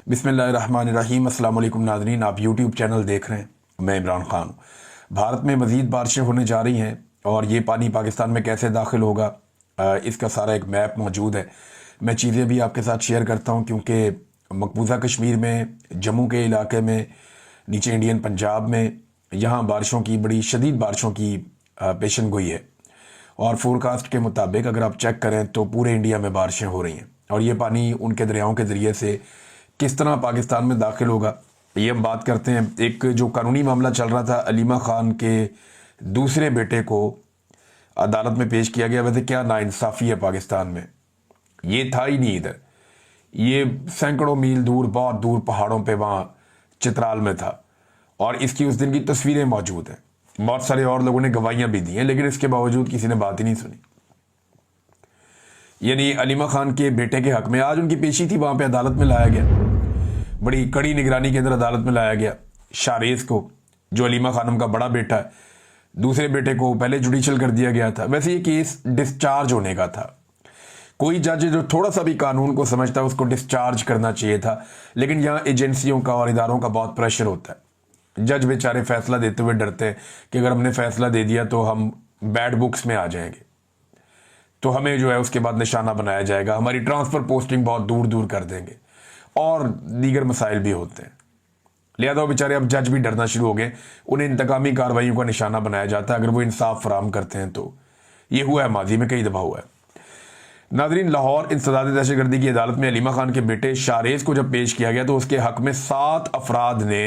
बिस्मिल्लाहिर्रहमानिर्रहीम। अस्सलाम वालेकुम नाज़रीन, आप यूट्यूब चैनल देख रहे हैं। मैं इमरान ख़ान। भारत में मज़ीद बारिशें होने जा रही हैं और ये पानी पाकिस्तान में कैसे दाखिल होगा, इसका सारा एक मैप मौजूद है। मैं चीज़ें भी आपके साथ शेयर करता हूँ क्योंकि मकबूजा कश्मीर में, जम्मू के इलाके में, नीचे इंडियन पंजाब में यहाँ बारिशों की, बड़ी शदीद बारिशों की पेशन गोई है। और फोरकास्ट के मुताबिक अगर आप चेक करें तो पूरे इंडिया में बारिशें हो रही हैं और ये पानी उनके दरियाओं के ज़रिए से किस तरह पाकिस्तान में दाखिल होगा, ये हम बात करते हैं। एक जो कानूनी मामला चल रहा था, अलीमा खान के दूसरे बेटे को अदालत में पेश किया गया। वैसे क्या नाइंसाफ़ी है पाकिस्तान में, ये था ही नहीं इधर। ये सैकड़ों मील दूर, बहुत दूर पहाड़ों पे वहाँ चित्राल में था और इसकी उस दिन की तस्वीरें मौजूद हैं। बहुत सारे और लोगों ने गवाहियाँ भी दी हैं, लेकिन इसके बावजूद किसी ने बात ही नहीं सुनी। यानी अलीमा खान के बेटे के हक में आज उनकी पेशी थी, वहाँ पे अदालत में लाया गया, बड़ी कड़ी निगरानी के अंदर अदालत में लाया गया। शारेज को, जो अलीमा खानम का बड़ा बेटा है, दूसरे बेटे को पहले जुडिशल कर दिया गया था। वैसे ये केस डिस्चार्ज होने का था। कोई जज जो थोड़ा सा भी कानून को समझता है उसको डिस्चार्ज करना चाहिए था, लेकिन यहाँ एजेंसियों का और इदारों का बहुत प्रेशर होता है। जज बेचारे फैसला देते हुए डरते हैं कि अगर हमने फैसला दे दिया तो हम बैड बुक्स में आ जाएंगे, तो हमें जो है उसके बाद निशाना बनाया जाएगा, हमारी ट्रांसफ़र पोस्टिंग बहुत दूर दूर कर देंगे और दीगर मसाइल भी होते हैं। लिहाजा वो बेचारे अब जज भी डरना शुरू हो गए, उन्हें इंतकामी कार्रवाइयों का निशाना बनाया जाता है अगर वो इंसाफ फराहम करते हैं। तो ये हुआ है, माजी में कई दफ़ा हुआ है। नाजरीन, लाहौर इंसदाद दहशतगर्दी की अदालत में अलीमा खान के बेटे शारेज को जब पेश किया गया तो उसके हक में 7 अफराद ने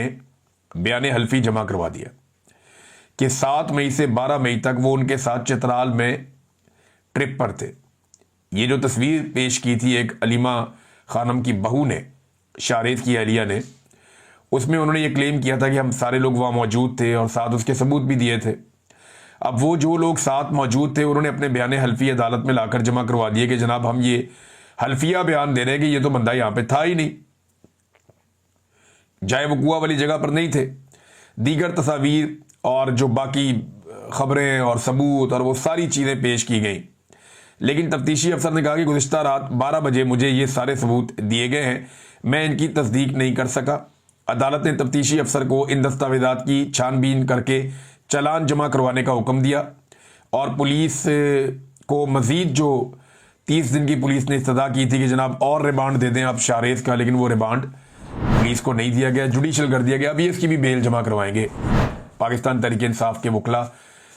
बयान हल्फी जमा करवा दिया कि 7 मई से 12 मई तक वो उनके साथ चित्राल में ट्रिप पर थे। ये जो तस्वीर पेश की थी एक अलीमा खानम की बहू ने, शारेज की अलिया ने, उसमें उन्होंने ये क्लेम किया था कि हम सारे लोग वहाँ मौजूद थे और साथ उसके सबूत भी दिए थे। अब वो जो लोग साथ मौजूद थे उन्होंने अपने बयान हल्फी अदालत में लाकर जमा करवा दिए कि जनाब हम ये हल्फिया बयान दे रहे हैं कि ये तो बंदा यहाँ पे था ही नहीं, जाए वकुआ वाली जगह पर नहीं थे। दीगर तस्वीर और जो बाकी खबरें और सबूत और वो सारी चीज़ें पेश की गई, लेकिन तफ्तीशी अफसर ने कहा कि गुज़िश्ता रात 12 बजे मुझे ये सारे सबूत दिए गए हैं, मैं इनकी तस्दीक नहीं कर सका। अदालत ने तफ्तीशी अफसर को इन दस्तावेजात की छानबीन करके चालान जमा करवाने का हुक्म दिया और पुलिस को मज़ीद जो 30 दिन की पुलिस ने इस्तदा की थी कि जनाब और रिमांड दे दें आप शारेज का, लेकिन वो रिमांड पुलिस को नहीं दिया गया, जुडिशल कर दिया गया। अभी इसकी भी बेल जमा करवाएंगे पाकिस्तान तहरीक इंसाफ के वकला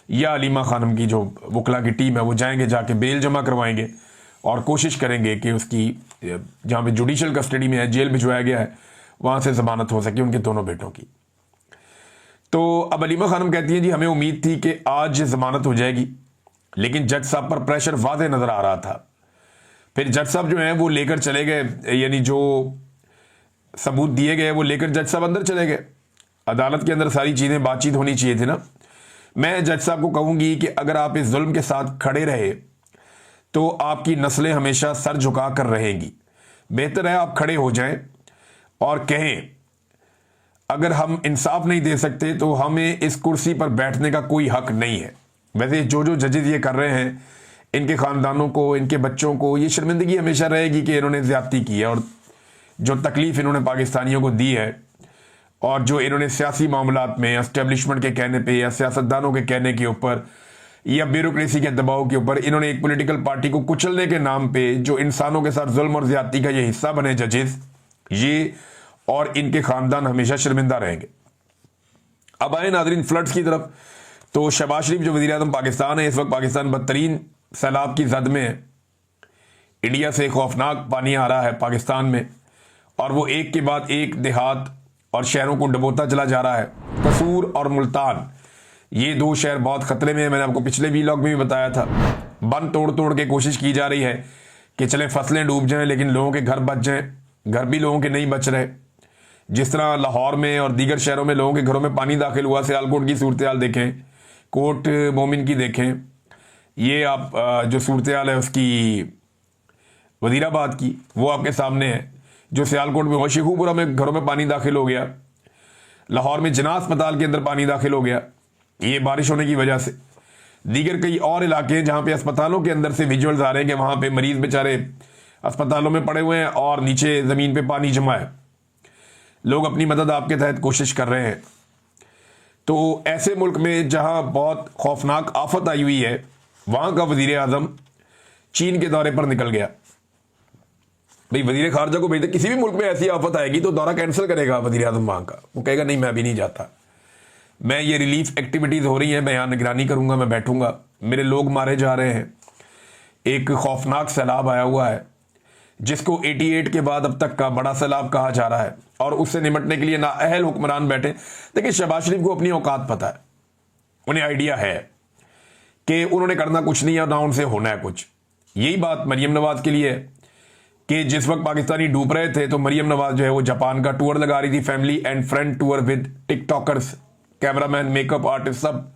या अलीमा खानम की जो वकला की टीम है, वो जाएंगे, जाके बेल जमा करवाएंगे और कोशिश करेंगे कि उसकी जहाँ पे जुडिशल कस्टडी में है, जेल भिजवाया गया है, वहाँ से ज़मानत हो सके उनके दोनों बेटों की। तो अब अलीमा खानम कहती हैं जी हमें उम्मीद थी कि आज ज़मानत हो जाएगी, लेकिन जज साहब पर प्रेशर वाज़े नज़र आ रहा था। फिर जज साहब जो हैं वो लेकर चले गए, यानी जो सबूत दिए गए वो लेकर जज साहब अंदर चले गए। अदालत के अंदर सारी चीज़ें बातचीत होनी चाहिए थी ना। मैं जज साहब को कहूँगी कि अगर आप इस जुल्म के साथ खड़े रहे तो आपकी नस्लें हमेशा सर झुका कर रहेंगी। बेहतर है आप खड़े हो जाएं और कहें अगर हम इंसाफ नहीं दे सकते तो हमें इस कुर्सी पर बैठने का कोई हक नहीं है। वैसे जो जो जजेस ये कर रहे हैं, इनके ख़ानदानों को, इनके बच्चों को ये शर्मिंदगी हमेशा रहेगी कि इन्होंने ज़्यादती की है और जो तकलीफ़ इन्होंने पाकिस्तानियों को दी है और जो इन्होंने सियासी मामलात में एस्टेब्लिशमेंट के कहने पे या सियासतदानों के कहने के ऊपर या ब्यूरोक्रेसी के दबाव के ऊपर इन्होंने एक पॉलिटिकल पार्टी को कुचलने के नाम पे जो इंसानों के साथ जुल्म और ज़्यादती का ये हिस्सा बने जजेस, ये और इनके ख़ानदान हमेशा शर्मिंदा रहेंगे। अब आए नाज़रीन फ्लड्स की तरफ। तो शहबाज शरीफ जो वज़ीर-ए-आज़म पाकिस्तान है, इस वक्त पाकिस्तान बदतरीन सैलाब की जद में है। इंडिया से खौफनाक पानी आ रहा है पाकिस्तान में और वो एक के बाद एक देहात और शहरों को डबोता चला जा रहा है। कसूर और मुल्तान, ये 2 शहर बहुत ख़तरे में है। मैंने आपको पिछले वीलॉग में भी बताया था। बंद तोड़ तोड़ के कोशिश की जा रही है कि चले फसलें डूब जाएं लेकिन लोगों के घर बच जाएं। घर भी लोगों के नहीं बच रहे। जिस तरह लाहौर में और दीगर शहरों में लोगों के घरों में पानी दाखिल हुआ, सियालकोट की सूरत हाल देखें, कोट मोमिन की देखें, ये आप जो सूरत हाल है उसकी वज़ीराबाद की, वो आपके सामने है। जो सियालकोट में शेखुपुरा में घरों में पानी दाखिल हो गया, लाहौर में जना अस्पताल के अंदर पानी दाखिल हो गया, ये बारिश होने की वजह से। दीगर कई और इलाके हैं जहाँ पे अस्पतालों के अंदर से विजुअल्स आ रहे हैं कि वहाँ पे मरीज बेचारे अस्पतालों में पड़े हुए हैं और नीचे ज़मीन पे पानी जमा है। लोग अपनी मदद आपके तहत कोशिश कर रहे हैं। तो ऐसे मुल्क में जहां बहुत खौफनाक आफत आई हुई है, वहां का वजीर आजम चीन के दौरे पर निकल गया। भाई वजीर खारजा को भेजते, किसी भी मुल्क में ऐसी आफत आएगी तो दौरा कैंसिल करेगा वजीर आजम वहां का। वो कहेगा नहीं मैं अभी नहीं जाता, मैं ये रिलीफ एक्टिविटीज हो रही हैं, मैं यहाँ निगरानी करूंगा, मैं बैठूंगा, मेरे लोग मारे जा रहे हैं। एक खौफनाक सैलाब आया हुआ है जिसको 88 के बाद अब तक का बड़ा सैलाब कहा जा रहा है, और उससे निपटने के लिए नाअहल हुक्मरान बैठे। देखिए शहबाज शरीफ को अपनी औकात पता है, उन्हें आइडिया है कि उन्होंने करना कुछ नहीं है और ना उनसे होना है कुछ। यही बात मरियम नवाज के लिए है कि जिस वक्त पाकिस्तानी डूब रहे थे तो मरियम नवाज जो है वो जापान का टूर लगा रही थी, family and friend tour with TikTokers, cameraman, makeup artist, सब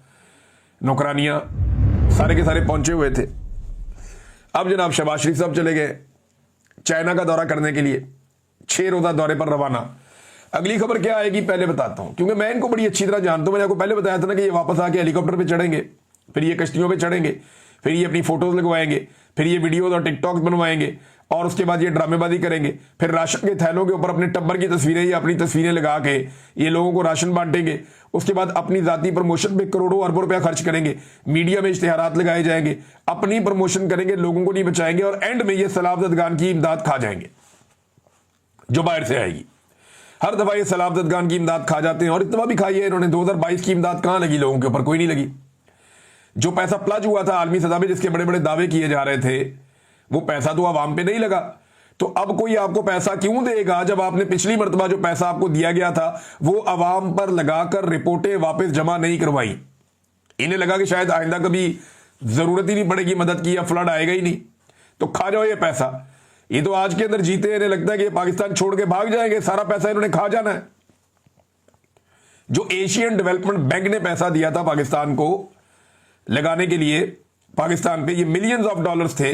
नौकरानियां सारे के सारे पहुंचे हुए थे। अब जनाब शहबाज शरीफ साहब चले गए चाइना का दौरा करने के लिए, 6 रोजा दौरे पर रवाना। अगली खबर क्या आएगी पहले बताता हूं, क्योंकि मैं इनको बड़ी अच्छी तरह जानता हूं। मैंने आपको पहले बताया था ना कि ये वापस आके हेलीकॉप्टर पे चढ़ेंगे, फिर ये कश्तियों पे चढ़ेंगे, फिर ये अपनी फोटोज लगवाएंगे, फिर ये वीडियोज और टिकटॉक बनवाएंगे, और उसके बाद ये ड्रामेबाजी करेंगे। फिर राशन के थैलों के ऊपर अपने टब्बर की तस्वीरें या अपनी तस्वीरें लगा के ये लोगों को राशन बांटेंगे। उसके बाद अपनी जाती प्रमोशन पे करोड़ों अरबों रुपया खर्च करेंगे, मीडिया में इश्तिहारात लगाए जाएंगे, अपनी प्रमोशन करेंगे, लोगों को नहीं बचाएंगे, और एंड में ये सलाबतगान की इमदाद खा जाएंगे जो बाहर से आएगी। हर दफा ये सलाबतगान की इमदाद खा जाते हैं, और इतना भी खाई है इन्होंने। 2022 की इमदाद कहां लगी लोगों के ऊपर? कोई नहीं लगी। जो पैसा प्लज हुआ था आलमी सतह पे, जिसके बड़े बड़े दावे किए जा रहे थे, वो पैसा तो आवाम पे नहीं लगा। तो अब कोई आपको पैसा क्यों देगा जब आपने पिछली मर्तबा जो पैसा आपको दिया गया था वो अवाम पर लगाकर रिपोर्टें वापस जमा नहीं करवाई? इन्हें लगा कि शायद आइंदा कभी जरूरत ही नहीं पड़ेगी मदद की, या फ्लड आएगा ही नहीं, तो खा जाओ ये पैसा। ये तो आज के अंदर जीते, इन्हें लगता है कि पाकिस्तान छोड़ के भाग जाएंगे, सारा पैसा इन्होंने खा जाना है। जो एशियन डेवलपमेंट बैंक ने पैसा दिया था पाकिस्तान को लगाने के लिए, पाकिस्तान पे, ये मिलियंस ऑफ डॉलर्स थे।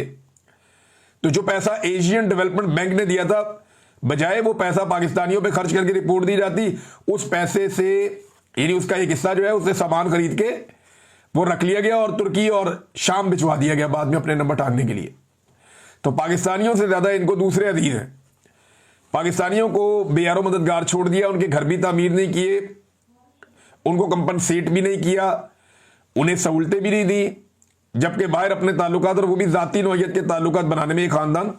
तो जो पैसा एशियन डेवलपमेंट बैंक ने दिया था, बजाय वो पैसा पाकिस्तानियों पे खर्च करके रिपोर्ट दी जाती, उस पैसे से यानी उसका एक हिस्सा जो है उससे सामान खरीद के वो रख लिया गया और तुर्की और शाम भिजवा दिया गया बाद में अपने नंबर टांगने के लिए। तो पाकिस्तानियों से ज्यादा इनको दूसरे अधीन है। पाकिस्तानियों को बेयारो मददगार छोड़ दिया, उनके घर भी तामीर नहीं किए, उनको कंपनसेट भी नहीं किया, उन्हें सहूलतें भी नहीं दी, जबकि बाहर अपने ताल्लुकात, और वो भी जाती नौयत के ताल्लुकात बनाने में एक खानदान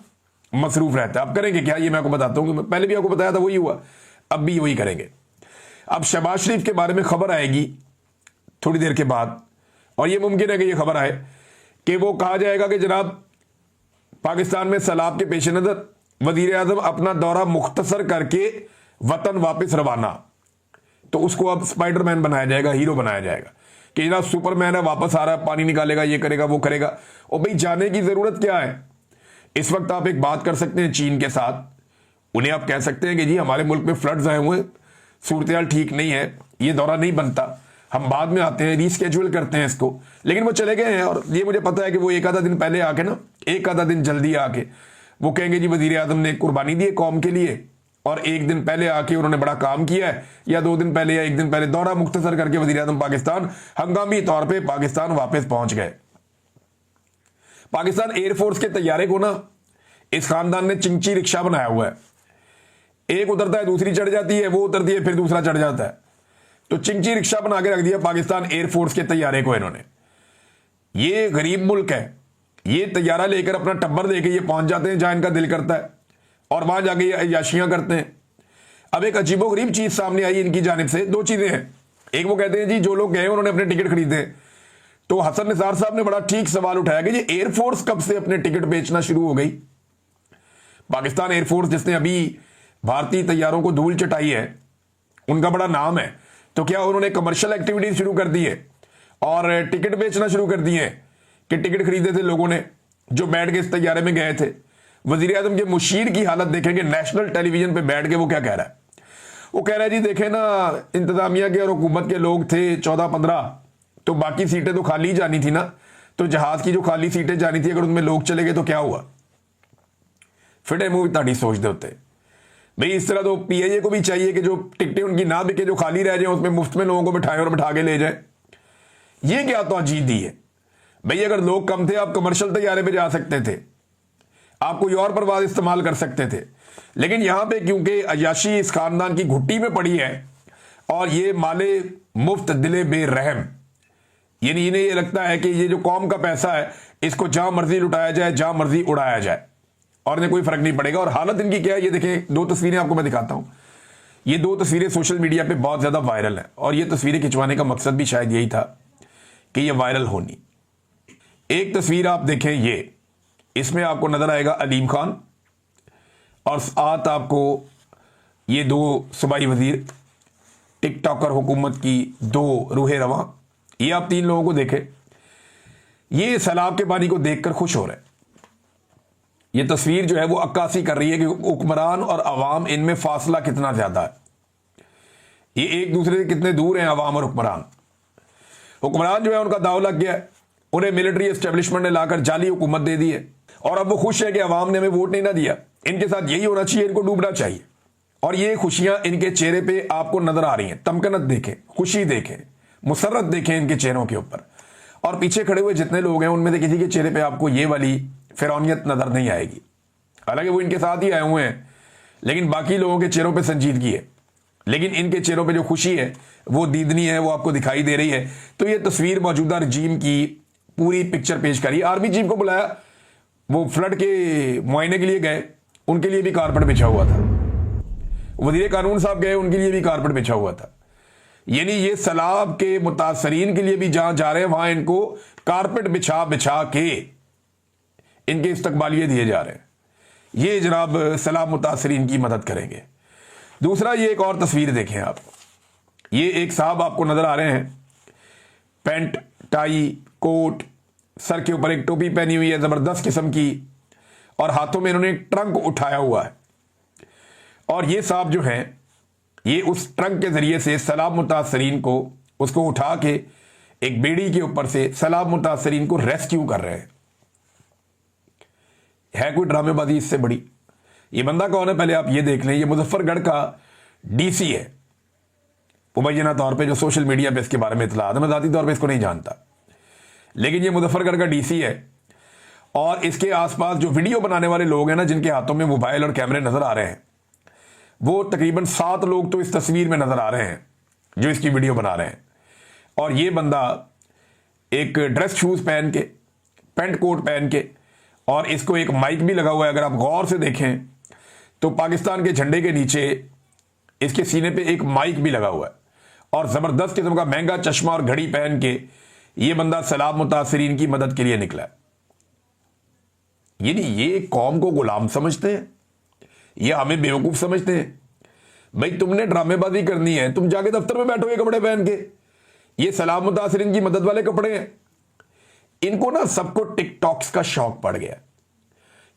मसरूफ रहता है। अब करेंगे क्या ये मैं आपको बताता हूं, पहले भी आपको बताया था वही हुआ, अब भी वही करेंगे। अब शहबाज शरीफ के बारे में खबर आएगी थोड़ी देर के बाद, और ये मुमकिन है कि ये खबर आए कि वो कहा जाएगा कि जनाब पाकिस्तान में सैलाब के पेश नजर वजीर आजम अपना दौरा मुख्तसर करके वतन वापस रवाना। तो उसको अब स्पाइडरमैन बनाया जाएगा, हीरो बनाया जाएगा कि जनाब सुपरमैन है, वापस आ रहा है, पानी निकालेगा, ये करेगा, वो करेगा। और भाई जाने की जरूरत क्या है? इस वक्त आप एक बात कर सकते हैं चीन के साथ, उन्हें आप कह सकते हैं कि जी हमारे मुल्क में फ्लड्स आए हुए, सूरत ठीक नहीं है, ये दौरा नहीं बनता, हम बाद में आते हैं, रीस्केड्यूल करते हैं इसको। लेकिन वो चले गए हैं, और ये मुझे पता है कि वो एक आधा दिन पहले आके ना, एक आधा दिन जल्दी आके वो कहेंगे जी वजीर आजम ने कुर्बानी दी है कौम के लिए, और एक दिन पहले आके उन्होंने बड़ा काम किया है, या 2 दिन पहले या 1 दिन पहले दौरा मुख्तसर करके वजीर आजम पाकिस्तान हंगामी तौर पे पाकिस्तान वापस पहुंच गए। पाकिस्तान एयरफोर्स के तैयारे को ना इस खानदान ने चिंची रिक्शा बनाया हुआ है, एक उतरता है दूसरी चढ़ जाती है, वो उतरती है फिर दूसरा चढ़ जाता है। तो चिंची रिक्शा बना के रख दिया पाकिस्तान एयरफोर्स के तैयारे को इन्होंने। ये गरीब मुल्क है, ये तैयारा लेकर अपना टब्बर देके ये पहुंच जाते हैं जहां इनका दिल करता है, और वहां जाके ये अय्याशियां करते हैं। अब एक अजीबोगरीब चीज सामने आई इनकी जानिब से, 2 चीजें हैं। एक वो कहते हैं जी जो लोग गए उन्होंने अपने टिकट खरीदे, तो हसन निसार साहब ने बड़ा ठीक सवाल उठाया कि ये एयरफोर्स कब से अपने टिकट बेचना शुरू हो गई? पाकिस्तान एयरफोर्स जिसने अभी भारतीय तैयारों को धूल चटाई है, उनका बड़ा नाम है, तो क्या उन्होंने कमर्शियल एक्टिविटीज शुरू कर दी है और टिकट बेचना शुरू कर दिए हैं कि टिकट खरीदे थे लोगों ने जो बैठ के इस तैयारे में गए थे? वजीर आजम के मुशीर की हालत देखेंगे नेशनल टेलीविजन पे बैठ के, वो क्या कह रहा है? वो कह रहा है जी देखे ना, इंतजामिया के और हुकूमत के लोग थे 14-15, तो बाकी सीटें तो खाली जानी थी ना, तो जहाज की जो खाली सीटें जानी थी अगर उनमें लोग चले गए तो क्या हुआ? फिटे मुंह ताड़ी सोच दे होते भाई। इस तरह तो पीआईए को भी चाहिए कि जो टिकटें उनकी ना बिके, जो खाली रह जाए, उसमें मुफ्त में लोगों को बिठाएं और बिठा के ले जाए। ये क्या तो अजीब दी है भाई? अगर लोग कम थे आप कमर्शियल तैयारे पे जा सकते थे, आप कोई और परवाज इस्तेमाल कर सकते थे। लेकिन यहां पे क्योंकि अय्याशी इस खानदान की घुट्टी में पड़ी है और ये माले मुफ्त दिले बेरहम, यानी इन्हें ये लगता है कि ये जो कौम का पैसा है इसको जहां मर्जी लुटाया जाए, जहां मर्जी उड़ाया जाए और इन्हें कोई फर्क नहीं पड़ेगा। और हालत इनकी क्या है, ये देखें, 2 तस्वीरें आपको मैं दिखाता हूं। ये 2 तस्वीरें सोशल मीडिया पे बहुत ज्यादा वायरल है और ये तस्वीरें खिंचवाने का मकसद भी शायद यही था कि ये वायरल होनी। एक तस्वीर आप देखें, ये इसमें आपको नजर आएगा अलीम खान और साथ आपको ये 2 सूबाई वजीर, टिकटॉकर हुकूमत की 2 रूहे रवां, ये आप 3 लोगों को देखें। ये सैलाब के पानी को देखकर खुश हो रहे हैं। ये तस्वीर जो है वो अक्कासी कर रही है कि हुक्मरान और अवाम इनमें फासला कितना ज्यादा है, ये एक दूसरे से कितने दूर हैं अवाम और हुक्मरान। हुक्मरान जो है उनका दाव लग गया है, उन्हें मिलिट्री एस्टेब्लिशमेंट ने लाकर जाली हुकूमत दे दी है और अब वो खुश है कि अवाम ने हमें वोट नहीं ना दिया। इनके साथ यही होना चाहिए, इनको डूबना चाहिए। और ये खुशियां इनके चेहरे पे आपको नजर आ रही हैं। तमकनत देखें, खुशी देखें, मुसर्रत देखें इनके चेहरों के ऊपर। और पीछे खड़े हुए जितने लोग हैं उनमें से किसी के चेहरे पे आपको ये वाली फिरौनियत नजर नहीं आएगी। हालांकि वो इनके साथ ही आए हुए हैं, लेकिन बाकी लोगों के चेहरों पे संजीदगी है, लेकिन इनके चेहरों पे जो खुशी है वो दीदनी है, वो आपको दिखाई दे रही है। तो ये तस्वीर मौजूदा रजीम की पूरी पिक्चर पेश करी। आर्मी चीफ को बुलाया, वो फ्लड के मुआयने के लिए गए, उनके लिए भी कारपेट बिछा हुआ था। वजीर कानून साहब गए, उनके लिए भी कारपेट बिछा हुआ था। यानी ये सैलाब के मुतासरीन के लिए भी जहां जा रहे हैं वहां इनको कारपेट बिछा बिछा के इनके इस्तकबालिये दिए जा रहे हैं। ये जनाब सैलाब मुतासरीन की मदद करेंगे। दूसरा, ये एक और तस्वीर देखें आप। ये एक साहब आपको नजर आ रहे हैं, पेंट, टाई, कोट, सर के ऊपर एक टोपी पहनी हुई है जबरदस्त किस्म की, और हाथों में इन्होंने एक ट्रंक उठाया हुआ है। और ये साहब जो हैं ये उस ट्रंक के जरिए से सैलाब मुतासरीन को, उसको उठा के एक बेड़ी के ऊपर से सैलाब मुतासरीन को रेस्क्यू कर रहे हैं। है कोई ड्रामेबाजी इससे बड़ी? ये बंदा कौन है पहले आप ये देख लें। ये मुजफ्फरगढ़ का डीसी है, मुबैना तौर पे जो सोशल मीडिया पे इसके बारे में इतला है, मैं ज़ाती तौर पे इसको नहीं जानता, लेकिन ये मुजफ्फरगढ़ का डीसी है। और इसके आसपास जो वीडियो बनाने वाले लोग हैं ना, जिनके हाथों में मोबाइल और कैमरे नजर आ रहे हैं, वो तकरीबन 7 लोग तो इस तस्वीर में नजर आ रहे हैं जो इसकी वीडियो बना रहे हैं। और ये बंदा एक ड्रेस शूज पहन के, पेंट कोट पहन के, और इसको एक माइक भी लगा हुआ है। अगर आप गौर से देखें तो पाकिस्तान के झंडे के नीचे इसके सीने पे एक माइक भी लगा हुआ है, और जबरदस्त किस्म का महंगा चश्मा और घड़ी पहन के ये बंदा सैलाब मुतासरीन की मदद के लिए निकला है। यानी ये कौम को गुलाम समझते हैं, ये हमें बेवकूफ समझते हैं। भाई तुमने ड्रामेबाजी करनी है, तुम जाके दफ्तर में बैठोगे कपड़े पहन के। ये सैलाब मुतासरीन की मदद वाले कपड़े हैं। इनको ना सबको टिकटॉक्स का शौक पड़ गया,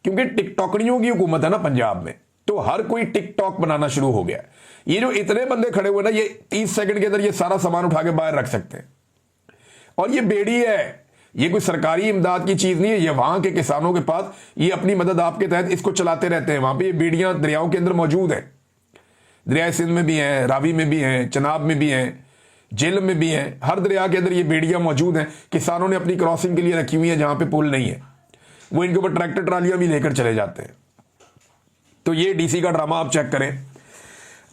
क्योंकि टिकटॉकड़ियों की हुकूमत है ना पंजाब में, तो हर कोई टिकटॉक बनाना शुरू हो गया। ये जो इतने बंदे खड़े हुए ना, ये 30 सेकंड के अंदर ये सारा सामान उठा के बाहर रख सकते हैं। और ये बेड़ी है, ये कोई सरकारी इमदाद की चीज नहीं है। ये वहां के किसानों के पास, ये अपनी मदद आपके तहत इसको चलाते रहते हैं। वहां पे ये बेड़ियां दरियाओं के अंदर मौजूद है। दरिया सिंध में भी हैं, रावी में भी हैं, चनाब में भी हैं, जेलम में भी हैं। हर दरिया के अंदर ये बेड़ियां मौजूद हैं। किसानों ने अपनी क्रॉसिंग के लिए रखी हुई है, जहां पे पुल नहीं है वो इनके ऊपर ट्रैक्टर ट्रालियां भी लेकर चले जाते हैं। तो ये डीसी का ड्रामा आप चेक करें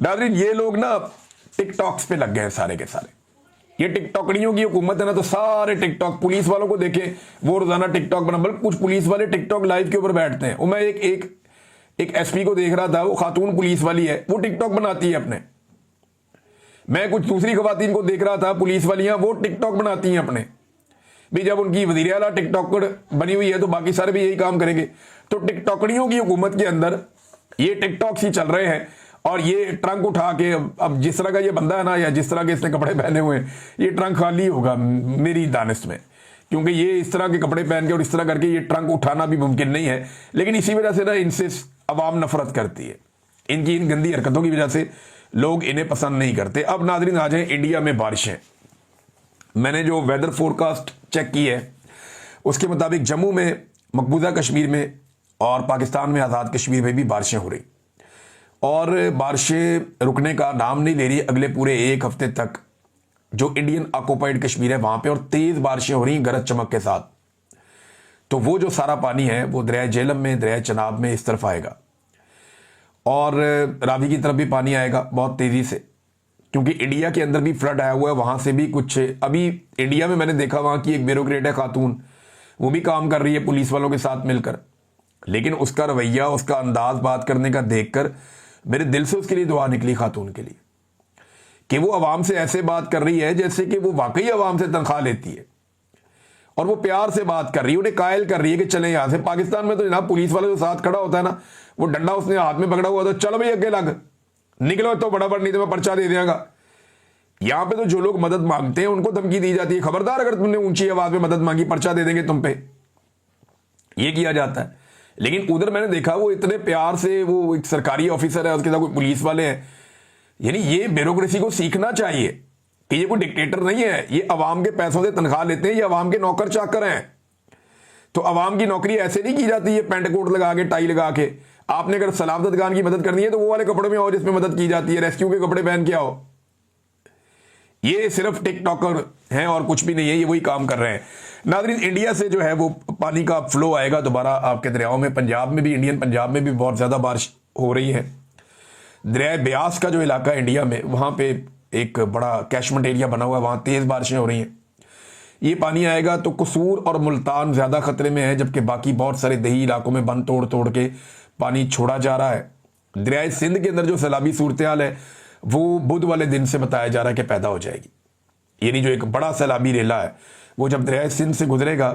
नाज़रीन। ये लोग ना टिकटॉक्स पे लग गए हैं सारे के सारे। ये टिकटॉकड़ियों की हुकूमत है ना, तो सारे टिकटॉक, पुलिस वालों को देखें वो रोजाना टिकटॉक बना, बल्कि कुछ पुलिस वाले टिकटॉक लाइव के ऊपर बैठते हैं। वो मैं एक एसपी को देख रहा था, वो खातून पुलिस वाली है, वो टिकटॉक बनाती है अपने। मैं कुछ दूसरी खवातीन को देख रहा था, पुलिस वालियां, वो टिकटॉक बनाती हैं अपने। भी जब उनकी वजीर आला टिकटॉकर बनी हुई है तो बाकी सारे भी यही काम करेंगे। तो टिकटॉकड़ियों की हुकूमत के अंदर ये टिकटॉक्स ही चल रहे हैं। और ये ट्रंक उठा के, अब जिस तरह का ये बंदा है ना, या जिस तरह के इसने कपड़े पहने हुए हैं, ये ट्रंक खाली होगा मेरी दानिश में, क्योंकि ये इस तरह के कपड़े पहन के और इस तरह करके ये ट्रंक उठाना भी मुमकिन नहीं है। लेकिन इसी वजह से ना इनसे अवाम नफरत करती है, इनकी इन गंदी हरकतों की वजह से लोग इन्हें पसंद नहीं करते। अब नाज़रीन आ जाए इंडिया में बारिशें। मैंने जो वेदर फोरकास्ट चेक की है उसके मुताबिक जम्मू में, मकबूजा कश्मीर में और पाकिस्तान में आज़ाद कश्मीर में भी बारिशें हो रही, और बारिशें रुकने का नाम नहीं ले रही अगले पूरे 1 हफ्ते तक। जो इंडियन ऑक्युपाइड कश्मीर है वहां पे, और तेज बारिशें हो रही गरज चमक के साथ। तो वो जो सारा पानी है वो दरिया जेलम में, दरिया चनाब में इस तरफ आएगा। और रावी की तरफ भी पानी आएगा बहुत तेज़ी से, क्योंकि इंडिया के अंदर भी फ्लड आया हुआ है। वहाँ से भी कुछ अभी इंडिया में मैंने देखा, वहाँ की एक ब्यूरोक्रेट है खातून, वो भी काम कर रही है पुलिस वालों के साथ मिलकर, लेकिन उसका रवैया, उसका अंदाज बात करने का देखकर मेरे दिल से उसके लिए दुआ निकली, खातून के लिए, कि वो आवाम से ऐसे बात कर रही है जैसे कि वो वाकई आवाम से तनख्वाह लेती है, और वो प्यार से बात कर रही है, उन्हें कायल कर रही है कि चलें यहां से। पाकिस्तान में तो जनाब पुलिस वाले जो साथ खड़ा होता है ना, वो डंडा उसने हाथ में पकड़ा हुआ, तो चलो भाई अगे लग, निकलो तो बड़ा नहीं तो मैं पर्चा दे देगा। यहां पे तो जो लोग मदद मांगते हैं उनको धमकी दी जाती है, खबरदार अगर तुमने ऊंची आवाज में मदद मांगी पर्चा दे देंगे तुम पे, ये किया जाता है। लेकिन उधर मैंने देखा वो इतने प्यार से, वो एक सरकारी ऑफिसर है, उसके साथ कोई पुलिस वाले हैं, यानी ये ब्यूरोक्रेसी को सीखना चाहिए कि ये कोई डिक्टेटर नहीं है, ये अवाम के पैसों से तनख्वाह लेते हैं, ये अवाम के नौकर चाकर हैं। तो अवाम की नौकरी ऐसे नहीं की जाती है पेंट कोट लगा के, टाई लगा के। आपने अगर सलामत खान की मदद करनी है तो वो वाले कपड़े में आओ जिसमें मदद की जाती है, रेस्क्यू के कपड़े पहन के आओ। ये सिर्फ टिकटॉकर हैं और कुछ भी नहीं है, ये वही काम कर रहे हैं। नाज़रीन, इंडिया से जो है वो पानी का फ्लो आएगा दोबारा आपके दरियाओं में। पंजाब में भी, इंडियन पंजाब में भी बहुत ज़्यादा बारिश हो रही है। दरिया ब्यास का जो इलाका है इंडिया में, वहाँ पे एक बड़ा कैशमेंट एरिया बना हुआ है, वहाँ तेज़ बारिशें हो रही हैं। ये पानी आएगा तो कसूर और मुल्तान ज़्यादा खतरे में है, जबकि बाकी बहुत सारे दही इलाकों में बंद तोड़ तोड़ के पानी छोड़ा जा रहा है। दरिया सिंध के अंदर जो सैलाबी सूरत हाल है वो बुध वाले दिन से बताया जा रहा है कि पैदा हो जाएगी। यानी जो एक बड़ा सैलाबी रेला है वो जब दरिया सिंध से गुजरेगा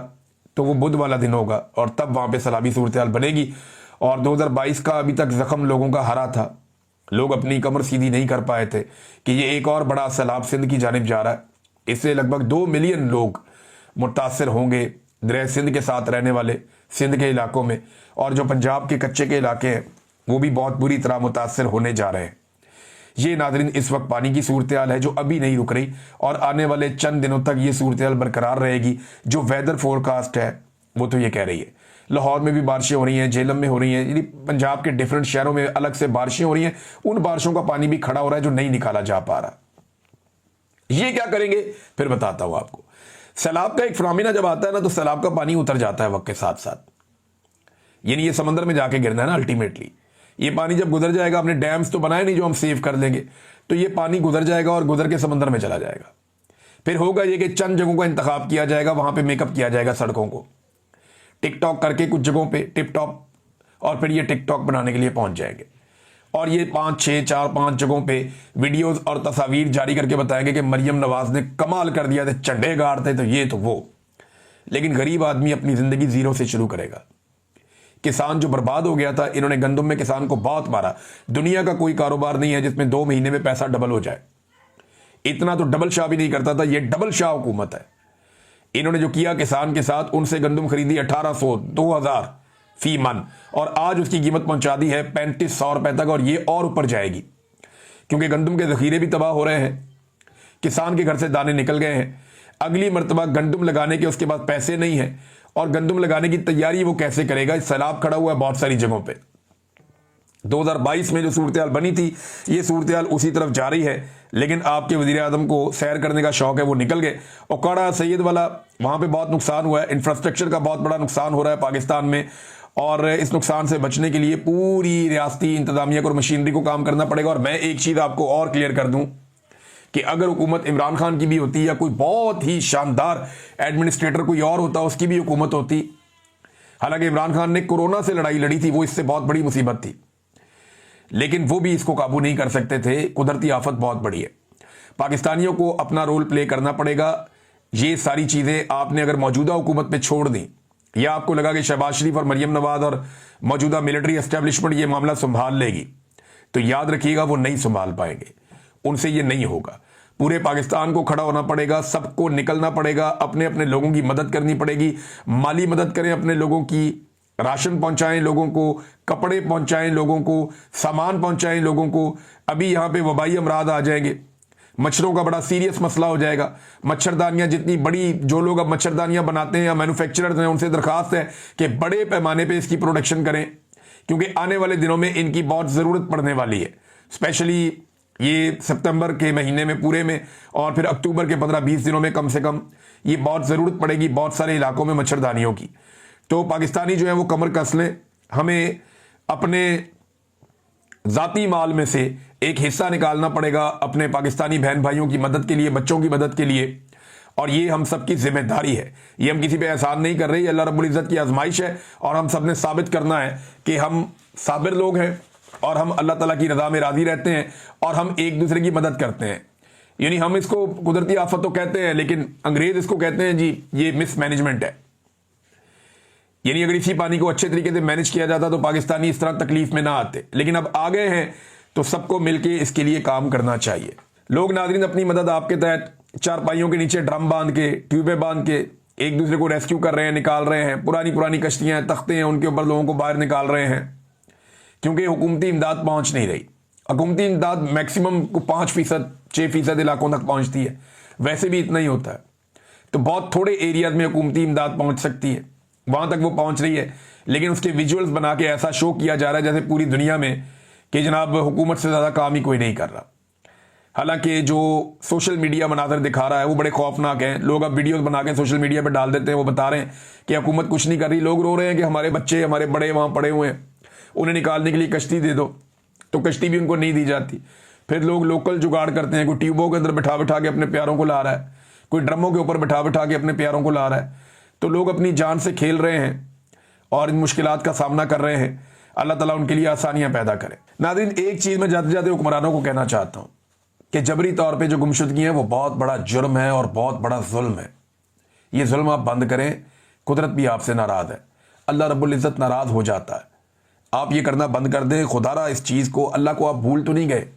तो वो बुध वाला दिन होगा, और तब वहाँ पे सैलाबी सूरत हाल बनेगी। और 2022 का अभी तक जख्म लोगों का हरा था, लोग अपनी कमर सीधी नहीं कर पाए थे कि ये एक और बड़ा सैलाब सिंध की जानिब जा रहा है। इससे लगभग 2 मिलियन लोग मुतासर होंगे, दरिया सिंध के साथ रहने वाले सिंध के इलाकों में, और जो पंजाब के कच्चे के इलाके हैं वो भी बहुत बुरी तरह मुतासर होने जा रहे हैं। ये नाज़रीन इस वक्त पानी की सूरत हाल है जो अभी नहीं रुक रही, और आने वाले चंद दिनों तक ये सूरत हाल बरकरार रहेगी। जो वेदर फोरकास्ट है वो तो ये कह रही है। लाहौर में भी बारिशें हो रही हैं, झेलम में हो रही हैं, यानी पंजाब के डिफरेंट शहरों में अलग से बारिशें हो रही हैं। उन बारिशों का पानी भी खड़ा हो रहा है जो नहीं निकाला जा पा रहा। ये क्या करेंगे फिर बताता हूं आपको। सैलाब का एक फिनोमेना जब आता है ना, तो सैलाब का पानी उतर जाता है वक्त के साथ साथ, यानी ये समंदर में जाके गिरना है ना अल्टीमेटली। ये पानी जब गुजर जाएगा, अपने डैम्स तो बनाए नहीं जो हम सेव कर लेंगे, तो ये पानी गुजर जाएगा और गुजर के समंदर में चला जाएगा। फिर होगा ये कि चंद जगहों का इंतखाब किया जाएगा, वहां पे मेकअप किया जाएगा सड़कों को, टिकटॉक करके कुछ जगहों पे टिप टॉप, और फिर ये टिकटॉक बनाने के लिए पहुंच जाएंगे, और ये 5 जगहों पे वीडियोस और तस्वीर जारी करके बताएंगे कि मरियम नवाज ने कमाल कर दिया थे, झंडे गाड़ते तो ये तो वो। लेकिन गरीब आदमी अपनी जिंदगी जीरो से शुरू करेगा। किसान जो बर्बाद हो गया था, इन्होंने गंदम में किसान को बहुत मारा। दुनिया का कोई कारोबार नहीं है जिसमें 2 महीने में पैसा डबल हो जाए। इतना तो डबल शाह भी नहीं करता था, ये डबल शाह हुकूमत है। इन्होंने जो किया किसान के साथ, उनसे गंदम खरीदी 1800 2000 फी मन, और आज उसकी कीमत पहुंचा दी है 3500 रुपए तक, और ये और ऊपर जाएगी क्योंकि गंदम के जखीरे भी तबाह हो रहे हैं, किसान के घर से दाने निकल गए हैं। अगली मरतबा गंदम लगाने के उसके पास पैसे नहीं है, और गंदम लगाने की तैयारी वो कैसे करेगा। सैलाब खड़ा हुआ है बहुत सारी जगहों पे। 2022 में जो सूरत हाल बनी थी, ये सूरत हाल उसी तरफ जा रही है। लेकिन आपके वजीर आजम को सैर करने का शौक है, वो निकल गए। ओकाड़ा सैयद वाला, वहां पे बहुत नुकसान हुआ है, इंफ्रास्ट्रक्चर का बहुत बड़ा नुकसान हो रहा है पाकिस्तान में, और इस नुकसान से बचने के लिए पूरी रियासती इंतजामिया को और मशीनरी को काम करना पड़ेगा। और मैं एक चीज आपको और क्लियर कर दूं कि अगर हुकूमत इमरान खान की भी होती या कोई बहुत ही शानदार एडमिनिस्ट्रेटर कोई और होता, उसकी भी हुकूमत होती, हालांकि इमरान खान ने कोरोना से लड़ाई लड़ी थी, वो इससे बहुत बड़ी मुसीबत थी, लेकिन वो भी इसको काबू नहीं कर सकते थे। कुदरती आफत बहुत बड़ी है, पाकिस्तानियों को अपना रोल प्ले करना पड़ेगा। ये सारी चीजें आपने अगर मौजूदा हुकूमत पे छोड़ दी, या आपको लगा कि शहबाज शरीफ और मरियम नवाज और मौजूदा मिलिट्री एस्टेब्लिशमेंट ये मामला संभाल लेगी, तो याद रखिएगा वो नहीं संभाल पाएंगे, उनसे ये नहीं होगा। पूरे पाकिस्तान को खड़ा होना पड़ेगा, सबको निकलना पड़ेगा, अपने अपने लोगों की मदद करनी पड़ेगी। माली मदद करें अपने लोगों की, राशन पहुंचाएं लोगों को, कपड़े पहुंचाएं लोगों को, सामान पहुंचाएं लोगों को। अभी यहां पे वबाई अमराज आ जाएंगे, मच्छरों का बड़ा सीरियस मसला हो जाएगा। मच्छरदानियां जितनी बड़ी, जो लोग अब मच्छरदानियां बनाते हैं या मैन्युफैक्चरर्स हैं, उनसे दरखास्त है कि बड़े पैमाने पे इसकी प्रोडक्शन करें, क्योंकि आने वाले दिनों में इनकी बहुत ज़रूरत पड़ने वाली है। स्पेशली ये सितंबर के महीने में पूरे में, और फिर अक्टूबर के 15-20 दिनों में कम से कम ये बहुत ज़रूरत पड़ेगी बहुत सारे इलाकों में मच्छरदानियों की। तो पाकिस्तानी जो है वो कमर कस लें। हमें अपने जाती माल में से एक हिस्सा निकालना पड़ेगा अपने पाकिस्तानी बहन भाइयों की मदद के लिए, बच्चों की मदद के लिए। और ये हम सब की जिम्मेदारी है, ये हम किसी पे एहसान नहीं कर रहे, ये अल्लाह रब्बुल इज़्ज़त की आजमाइश है। और हम सब ने साबित करना है कि हम साबिर लोग हैं और हम अल्लाह ताला की रज़ा में राज़ी रहते हैं और हम एक दूसरे की मदद करते हैं। यानी हम इसको कुदरती आफत तो कहते हैं, लेकिन अंग्रेज इसको कहते हैं जी ये मिसमैनेजमेंट है। यानी अगर इसी पानी को अच्छे तरीके से मैनेज किया जाता तो पाकिस्तानी इस तरह तकलीफ में ना आते, लेकिन अब आ गए हैं तो सबको मिलकर इसके लिए काम करना चाहिए। लोग नाज़रीन अपनी मदद आपके तहत चारपाइयों के नीचे ड्रम बांध के, ट्यूबें बांध के एक दूसरे को रेस्क्यू कर रहे हैं, निकाल रहे हैं। पुरानी कश्तियां, तख्ते हैं, उनके ऊपर लोगों को बाहर निकाल रहे हैं, क्योंकि हुकूमती इमदाद पहुंच नहीं रही। हुकूमती इमदाद मैक्सिमम को 5%, 6% इलाकों तक पहुंचती है, वैसे भी इतना ही होता है। तो बहुत थोड़े एरियाज में हुकूमती इमदाद पहुंच सकती है, वहां तक वो पहुंच रही है। लेकिन उसके विजुअल्स बना के ऐसा शो किया जा रहा है जैसे पूरी दुनिया में कि जनाब हुकूमत से ज़्यादा काम ही कोई नहीं कर रहा। हालांकि जो सोशल मीडिया मनाजर दिखा रहा है वो बड़े खौफनाक हैं। लोग अब वीडियोस बना के सोशल मीडिया पर डाल देते हैं, वो बता रहे हैं कि हुकूमत कुछ नहीं कर रही। लोग रो रहे हैं कि हमारे बच्चे, हमारे बड़े वहाँ पड़े हुए हैं, उन्हें निकालने के लिए कश्ती दे दो, तो कश्ती भी उनको नहीं दी जाती। फिर लोग लोकल जुगाड़ करते हैं, कोई ट्यूबों के अंदर बैठा बैठा के अपने प्यारों को ला रहा है, कोई ड्रमों के ऊपर बैठा बैठा के अपने प्यारों को ला रहा है। तो लोग अपनी जान से खेल रहे हैं और इन मुश्किलात का सामना कर रहे हैं। अल्लाह ताला उनके लिए आसानियां पैदा करे। नाज़रीन, एक चीज़ मैं जाते जाते हुक्मरानों को कहना चाहता हूँ कि जबरी तौर पे जो गुमशुदगी है वो बहुत बड़ा जुर्म है और बहुत बड़ा जुल्म है। ये जुल्म आप बंद करें, कुदरत भी आपसे नाराज़ है, अल्लाह रब्बुल इज़्ज़त नाराज़ हो जाता है। आप ये करना बंद कर दें। खुदारा इस चीज़ को, अल्लाह को आप भूल तो नहीं गए।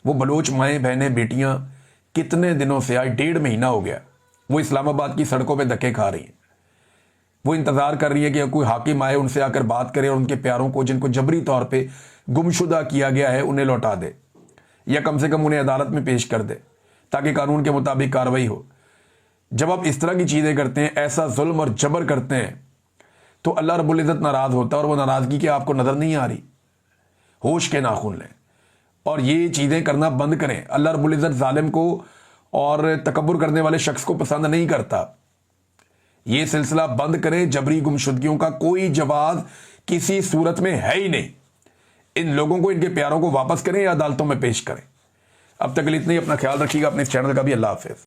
वो बलोच माएँ, बहनें, बेटियाँ कितने दिनों से, आज 1.5 महीना हो गया, वो इस्लामाबाद की सड़कों पर धक्के खा रही हैं। वो इंतज़ार कर रही है कि कोई हाकिम आए, उनसे आकर बात करे और उनके प्यारों को, जिनको जबरी तौर पे गुमशुदा किया गया है, उन्हें लौटा दे, या कम से कम उन्हें अदालत में पेश कर दे ताकि कानून के मुताबिक कार्रवाई हो। जब आप इस तरह की चीज़ें करते हैं, ऐसा जुल्म और जबर करते हैं, तो अल्लाह रब्बुल इज़्ज़त नाराज़ होता है। और वो नाराज़गी क्या आपको नज़र नहीं आ रही? होश के नाखून लें और ये चीज़ें करना बंद करें। अल्लाह रब्बुल इज़्ज़त जालिम को और तकब्बुर करने वाले शख्स को पसंद नहीं करता। ये सिलसिला बंद करें। जबरी गुमशुदगियों का कोई जवाब किसी सूरत में है ही नहीं। इन लोगों को, इनके प्यारों को वापस करें या अदालतों में पेश करें। अब तक इतना ही। अपना ख्याल रखिएगा, अपने इस चैनल का भी। अल्लाह हाफिज़।